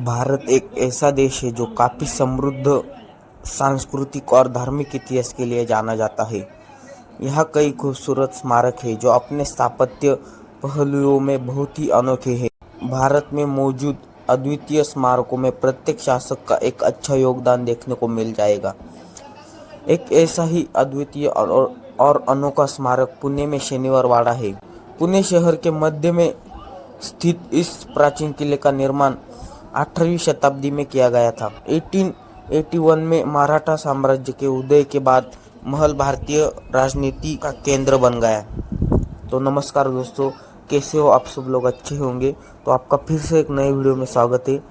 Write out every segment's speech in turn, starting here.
भारत एक ऐसा देश है जो काफ़ी समृद्ध सांस्कृतिक और धार्मिक इतिहास के लिए जाना जाता है। यहाँ कई खूबसूरत स्मारक हैं जो अपने स्थापत्य पहलुओं में बहुत ही अनोखे हैं। भारत में मौजूद अद्वितीय स्मारकों में प्रत्येक शासक का एक अच्छा योगदान देखने को मिल जाएगा। एक ऐसा ही अद्वितीय और अनोखा स्मारक पुणे में शनिवार वाड़ा है। पुणे शहर के मध्य में स्थित इस प्राचीन किले का निर्माण 18वीं शताब्दी में किया गया था। 1881 में मराठा साम्राज्य के उदय के बाद महल भारतीय राजनीति का केंद्र बन गया। तो नमस्कार दोस्तों, कैसे हो आप सब लोग? अच्छे होंगे। तो आपका फिर से एक नए वीडियो में स्वागत है।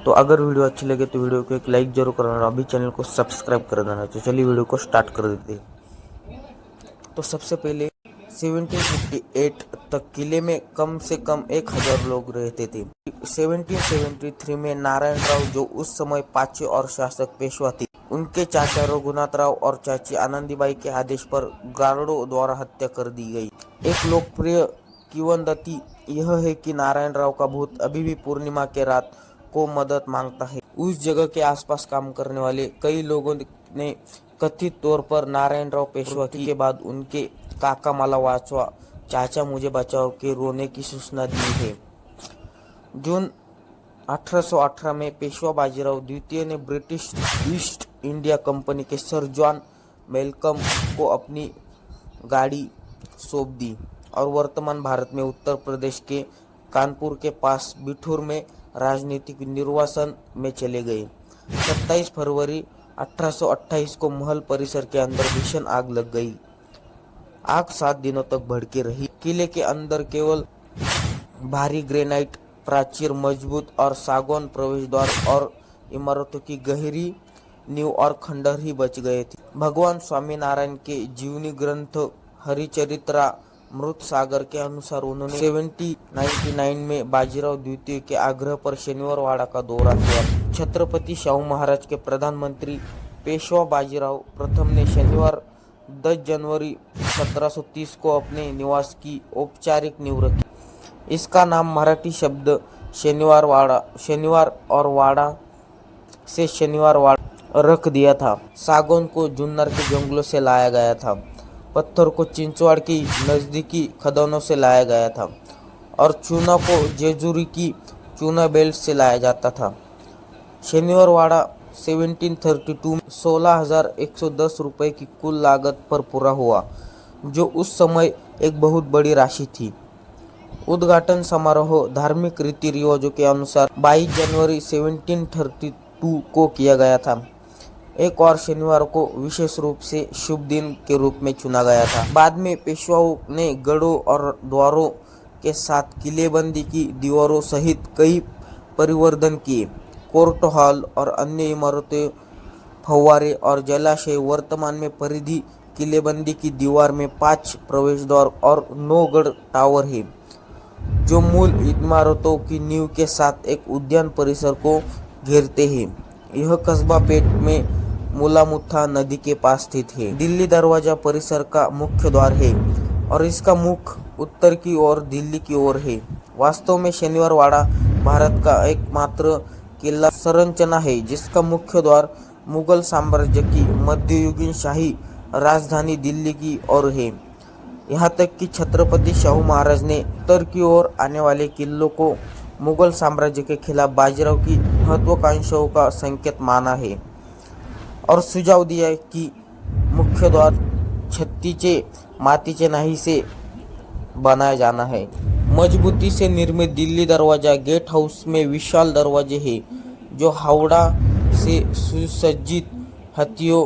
तो अगर वीडियो अच्छी लगे तो वीडियो को एक लाइक जरूर करना, अभी चैनल को सब्सक्राइब कर देना। तो चलिए वीडियो को स्टार्ट कर देते हैं। तो सबसे पहले 1758 तक किले में कम से कम 1000 लोग रहते थे। 1773 में नारायण राव, जो उस समय 5वें और शासक पेशवा थे, उनके चाचा रघुनाथ राव और चाची आनंदीबाई के आदेश पर गार्डों द्वारा हत्या कर दी गई। एक लोकप्रिय किंवदंती यह है कि नारायण राव का भूत अभी भी पूर्णिमा के रात को मदद मांगता है। उस जगह के आसपास काम करने वाले कई लोगों ने कथित तौर पर नारायण राव पेशवा के बाद उनके काका मला वाचवा, चाचा मुझे बचाओ के रोने की सूचना दी है। जून 1818 में पेशवा बाजीराव द्वितीय ने ब्रिटिश ईस्ट इंडिया कंपनी के सर जॉन मेलकम को अपनी गाड़ी सौंप दी और वर्तमान भारत में उत्तर प्रदेश के कानपुर के पास बिठूर में राजनीतिक निर्वासन में चले गए। 27 फरवरी 1828 को महल परिसर के अंदर भीषण आग लग गई। आग 7 दिनों तक भड़की रही। किले के अंदर केवल भारी ग्रेनाइट प्राचीर, मजबूत और सागौन प्रवेश द्वार और इमारतों की गहरी नींव और खंडहर ही बच गए थे। भगवान स्वामीनारायण के जीवनी ग्रंथ हरिचरित्रा मृत सागर के अनुसार उन्होंने 1799 में बाजीराव द्वितीय के आग्रह पर शनिवार वाड़ा का दौरा किया। छत्रपति शाहू महाराज के प्रधानमंत्री पेशवा बाजीराव प्रथम ने शनिवार 10 जनवरी 1730 को अपने निवास की औपचारिक नींव रखी। इसका नाम मराठी शब्द शनिवार और वाड़ा से शनिवार वाड़ा रख दिया था। सागौन को जुन्नर के जंगलों से लाया गया था। पत्थर को चिंचवाड़ की नजदीकी खदानों से लाया गया था और चूना को जेजुरी की चूना बेल्ट से लाया जाता था। शनिवार वाड़ा 1732 में 16,110 रुपये की कुल लागत पर पूरा हुआ, जो उस समय एक बहुत बड़ी राशि थी। उद्घाटन समारोह धार्मिक रीति रिवाजों के अनुसार 22 जनवरी 1732 को किया गया था। एक और शनिवार को विशेष रूप से शुभ दिन के रूप में चुना गया था। बाद में पेशवाओं ने गढ़ों और द्वारों के साथ किलेबंदी की दीवारों सहित कई परिवर्धन किए। कोर्ट हॉल और अन्य इमारतें, फव्वारे और जलाशय। वर्तमान में परिधि किलेबंदी की दीवार में 5 प्रवेश द्वार और 9 गढ़ टावर है, जो मूल इमारतों की नींव के साथ एक उद्यान परिसर को घेरते हैं। यह कस्बा पेट में मुलामुथा नदी के पास स्थित है। दिल्ली दरवाजा परिसर का मुख्य द्वार है और इसका मुख उत्तर की ओर दिल्ली की ओर है। वास्तव में शनिवार वाड़ा भारत का एकमात्र किला संरचना है जिसका मुख्य द्वार मुगल साम्राज्य की मध्ययुगीन शाही राजधानी दिल्ली की ओर है। यहाँ तक कि छत्रपति शाहू महाराज ने उत्तर की ओर आने वाले किलों को मुगल साम्राज्य के खिलाफ बाजीराव की महत्वाकांक्षाओं का संकेत माना है और सुझाव दिया कि मुख्य द्वार छत्तीचे मातीचे नाही से बनाया जाना है। मजबूती से निर्मित दिल्ली दरवाजा गेट हाउस में विशाल दरवाजे हैं जो हावड़ा से सुसज्जित हाथियों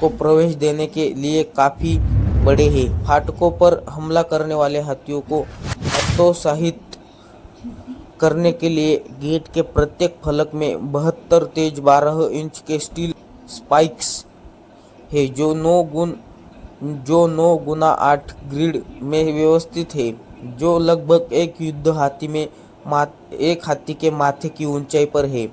को प्रवेश देने के लिए काफी बड़े हैं। फाटकों पर हमला करने वाले हाथियों को हतोत्साहित करने के लिए गेट के प्रत्येक फलक में 72 तेज 12 इंच के स्टील स्पाइक्स है जो 9 गुना 8 ग्रिड में व्यवस्थित है, जो लगभग एक हाथी के माथे की ऊंचाई पर है।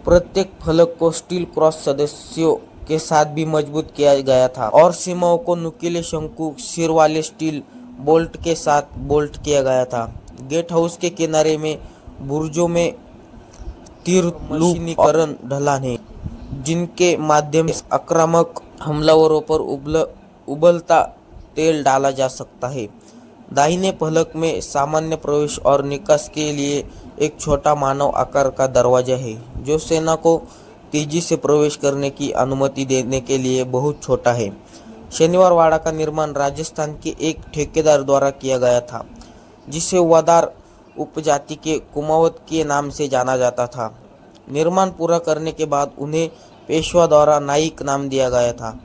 प्रत्येक फलक को स्टील क्रॉस सदस्यों के साथ भी मजबूत किया गया था और सीमाओं को नुकीले शंकु सिर वाले स्टील बोल्ट के साथ बोल्ट किया गया था। गेट हाउस के किनारे में बुर्जों में तीर मशीनीकरण ढलान है, जिनके माध्यम से आक्रामक हमलावरों पर उबलता तेल डाला जा सकता है। दाहिने फलक में सामान्य प्रवेश और निकास के लिए एक छोटा मानव आकार का दरवाजा है, जो सेना को तेजी से प्रवेश करने की अनुमति देने के लिए बहुत छोटा है। शनिवार वाड़ा का निर्माण राजस्थान के एक ठेकेदार द्वारा किया गया था, जिसे वदार उपजाति के कुमावत के नाम से जाना जाता था। निर्माण पूरा करने के बाद उन्हें पेशवा द्वारा नाइक नाम दिया गया था।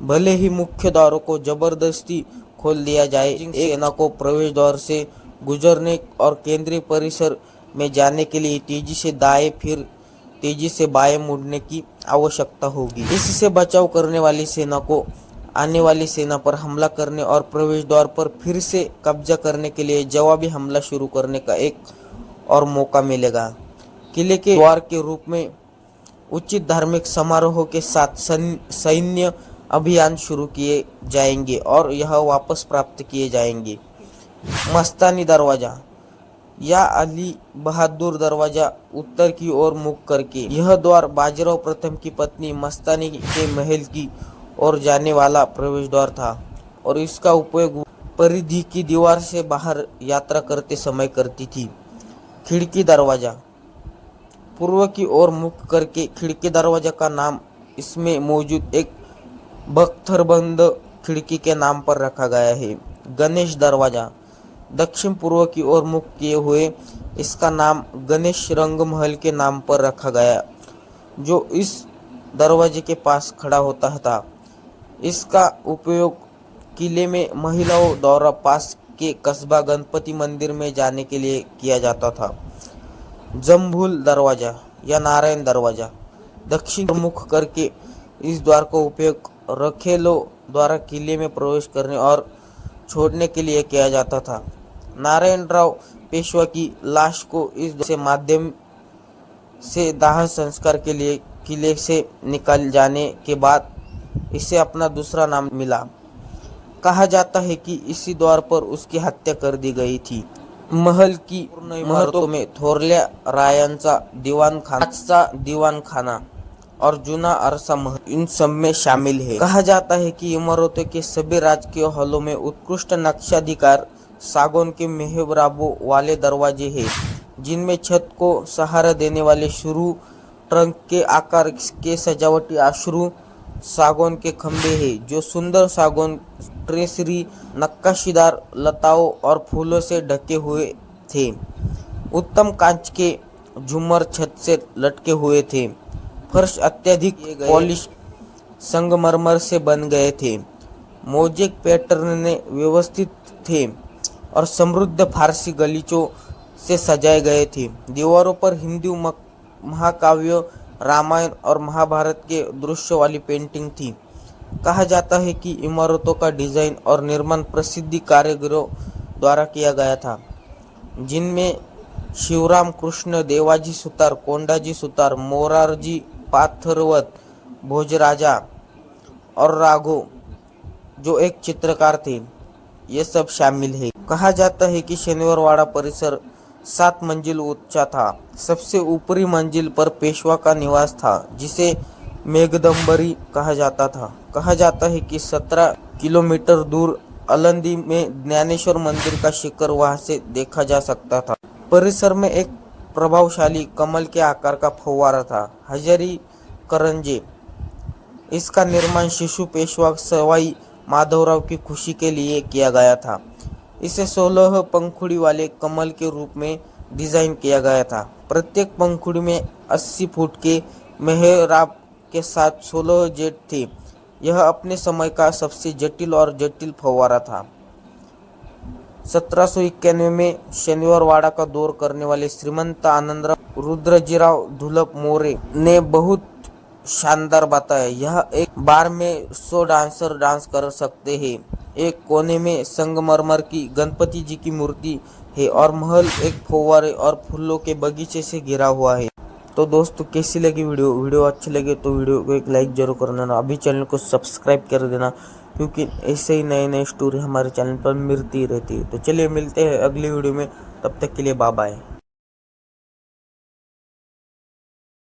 भले ही मुख्य द्वारों को जबरदस्ती खोल दिया जाए, सेना को प्रवेश द्वार से गुजरने और केंद्रीय परिसर में जाने के लिए तेजी से दाएं फिर तेजी से बाएं मुड़ने की आवश्यकता होगी। इससे बचाव करने वाली सेना को आने वाली सेना पर हमला करने और प्रवेश द्वार पर फिर से कब्जा करने के लिए जवाबी हमला शुरू करने का एक और मौका मिलेगा। किले के द्वार के रूप में उचित धार्मिक समारोह के साथ सैन्य अभियान शुरू किए जाएंगे और यह वापस प्राप्त किए जाएंगे। मस्तानी दरवाजा या अली बहादुर दरवाजा उत्तर की ओर मुख करके, यह द्वार बाजीराव प्रथम की पत्नी मस्तानी के महल की ओर जाने वाला प्रवेश द्वार था और इसका उपयोग परिधि की दीवार से बाहर यात्रा करते समय करती थी। खिड़की दरवाजा पूर्व की ओर मुख करके, खिड़की दरवाजा का नाम इसमें मौजूद एक बख्तरबंद खिड़की के नाम पर रखा गया है। गणेश दरवाजा दक्षिण पूर्व की ओर मुख किए हुए, इसका नाम गणेश रंग महल के नाम पर रखा गया, जो इस दरवाजे के पास खड़ा होता था। इसका उपयोग किले में महिलाओं द्वारा पास के कस्बा गणपति मंदिर में जाने के लिए किया जाता था। जम्भूल दरवाजा या नारायण दरवाजा दक्षिण मुख करके, इस द्वार का उपयोग रखेलों द्वारा किले में प्रवेश करने और छोड़ने के लिए किया जाता था। नारायणराव पेशवा की लाश को इस से माध्यम से दाह संस्कार के लिए किले से निकल जाने के बाद इसे अपना दूसरा नाम मिला। कहा जाता है कि इसी द्वार पर उसकी हत्या कर दी गई थी। महल की इमारतों में थोरल्या रायांचा दीवानखाना और जूना अरसा महल इन सब में शामिल है। कहा जाता है कि इमारतों के सभी राजकीय हॉलों में उत्कृष्ट नक्शाधिकार सागौन के मेहराबों वाले दरवाजे हैं, जिनमें छत को सहारा देने वाले शुरू ट्रंक के आकार के सजावटी आश्रू सागौन के खंभे हैं, जो सुंदर सागौन ट्रेसरी नक्काशीदार लताओं और फूलों से ढके हुए थे। उत्तम कांच के झूमर छत से लटके हुए थे। फर्श अत्यधिक पॉलिश संगमरमर से बन गए थे। मोज़ेक पैटर्न में व्यवस्थित थे और समृद्ध फारसी गलीचों से सजाए गए थे। दीवारों पर हिंदू महाकाव्य, रामायण और महाभारत के दृश्य वाली पेंटिंग थी। कहा जाता है कि इमारतों का डिजाइन और निर्माण प्रसिद्ध कारीगरों द्वारा किया गया था, जिनमें शिवराम कृष्ण, देवाजी सुतार, कोंडाजी सुतार, मोरारजी पाथरवत, भोजराजा और राघो, जो एक चित्रकार थे, ये सब शामिल है। कहा जाता है कि शनिवार वाड़ा परिसर 7 मंजिल ऊंचा था। सबसे ऊपरी मंजिल पर पेशवा का निवास था, जिसे मेघदंबरी कहा जाता था। कहा जाता है कि 17 किलोमीटर दूर अलंदी में ज्ञानेश्वर मंदिर का शिखर वहां से देखा जा सकता था। परिसर में एक प्रभावशाली कमल के आकार का फव्वारा था, हजारी करंजे। इसका निर्माण शिशु पेशवा सवाई माधवराव की खुशी के लिए किया गया था। इसे 16 पंखुड़ी वाले कमल के रूप में डिजाइन किया गया था। प्रत्येक पंखुड़ी में 80 फुट के मेहराब के साथ 16 जेट थे। यह अपने समय का सबसे जटिल और जटिल फव्वारा था। 1791 में शनिवार वाड़ा का दौर करने वाले श्रीमंत आनंदराव रुद्रजीराव धुलप मोरे ने बहुत शानदार बताया। यह एक बार में 100 डांसर डांस कर सकते हैं। एक कोने में संगमरमर की गणपति जी की मूर्ति है और महल एक फव्वारे और फूलों के बगीचे से घिरा हुआ है। तो दोस्तों, कैसी लगी वीडियो अच्छी लगे तो वीडियो को एक लाइक जरूर कर देना। अभी चैनल को सब्सक्राइब कर देना, क्योंकि ऐसे ही नए नए स्टोरी हमारे चैनल पर मिलती रहती है। तो चलिए मिलते हैं अगली वीडियो में, तब तक के लिए बाय बाय।